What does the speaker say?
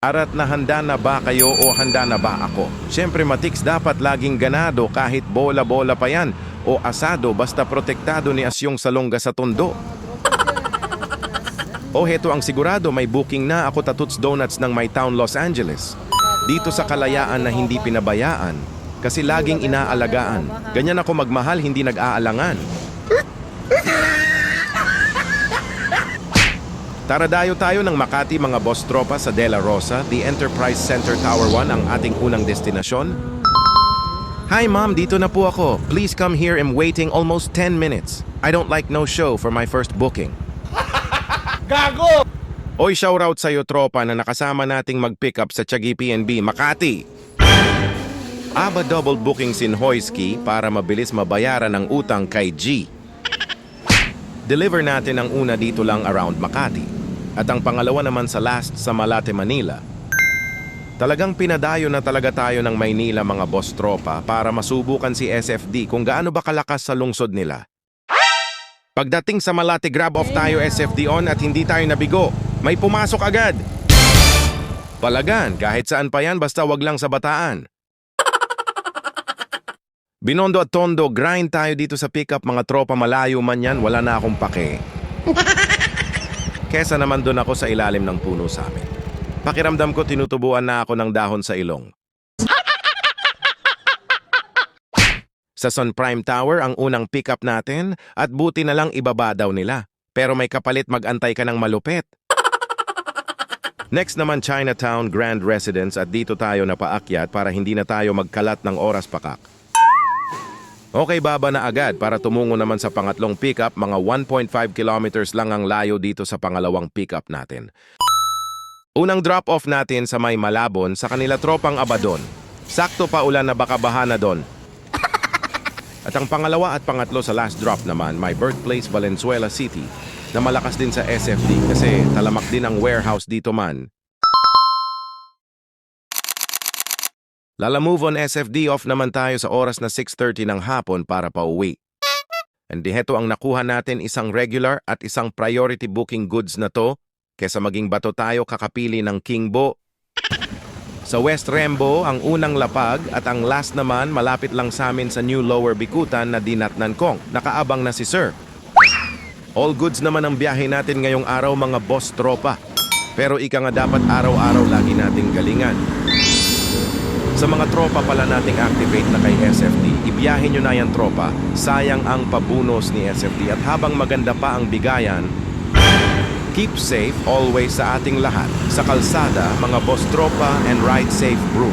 Arat na handa na ba kayo o handa na ba ako? Siyempre Matix, dapat laging ganado kahit bola-bola pa yan o asado basta protektado ni Asyong Salonga sa tondo. O heto ang sigurado, may booking na ako Tatuts Donuts ng My Town, Los Angeles. Dito sa kalayaan na hindi pinabayaan kasi laging inaalagaan. Ganyan ako magmahal, hindi nag-aalangan. Tara dayo tayo ng Makati mga boss tropa sa De La Rosa, the Enterprise Center Tower 1 ang ating unang destinasyon. Hi ma'am, dito na po ako. Please come here, I'm waiting almost 10 minutes. I don't like no show for my first booking. Gago! Oy, shoutout sa'yo tropa na nakasama nating mag-pick up sa Tiagi PNB, Makati. Aba double booking sin Hoyski para mabilis mabayaran ang utang kay G. Deliver natin ang una dito lang around Makati. At ang pangalawa naman sa last sa Malate, Manila. Talagang pinadayo na talaga tayo ng Maynila mga boss tropa para masubukan si SFD kung gaano ba kalakas sa lungsod nila. Pagdating sa Malate, grab off tayo SFD on at hindi tayo nabigo. May pumasok agad. Palagan, kahit saan pa yan basta wag lang sa Bataan. Binondo at Tondo, grind tayo dito sa pickup mga tropa, malayo man yan, wala na akong pake. Kesa naman doon ako sa ilalim ng puno sa amin. Pakiramdam ko tinutubuan na ako ng dahon sa ilong. Sa Sun Prime Tower ang unang pickup natin at buti na lang ibaba daw nila. Pero may kapalit, mag-antay ka ng malupit. Next naman Chinatown Grand Residence at dito tayo napaakyat para hindi na tayo magkalat ng oras pakak. Okay, baba na agad para tumungo naman sa pangatlong pickup, mga 1.5 kilometers lang ang layo dito sa pangalawang pickup natin. Unang drop-off natin sa may Malabon sa kanila tropang Abadon. Sakto pa ulan na baka baha na doon. At ang pangalawa at pangatlo sa last drop naman, my birthplace Valenzuela City, na malakas din sa SFD kasi talamak din ang warehouse dito man. Lalamove on SFD, off naman tayo sa oras na 6:30 ng hapon para pauwi. And heto ang nakuha natin, isang regular at isang priority booking goods na to, kesa maging bato tayo kakapili ng Kingbo. Sa West Rembo, ang unang lapag at ang last naman malapit lang sa amin sa New Lower Bikutan na Dinatnan Kong. Nakaabang na si Sir. All goods naman ang biyahe natin ngayong araw mga boss tropa. Pero ika nga dapat araw-araw lagi nating galingan. Sa mga tropa pala nating activate na kay SFD, ibiyahin nyo na yan tropa, sayang ang pabunos ni SFD at habang maganda pa ang bigayan, keep safe always sa ating lahat. Sa kalsada, mga boss tropa, and ride safe bro.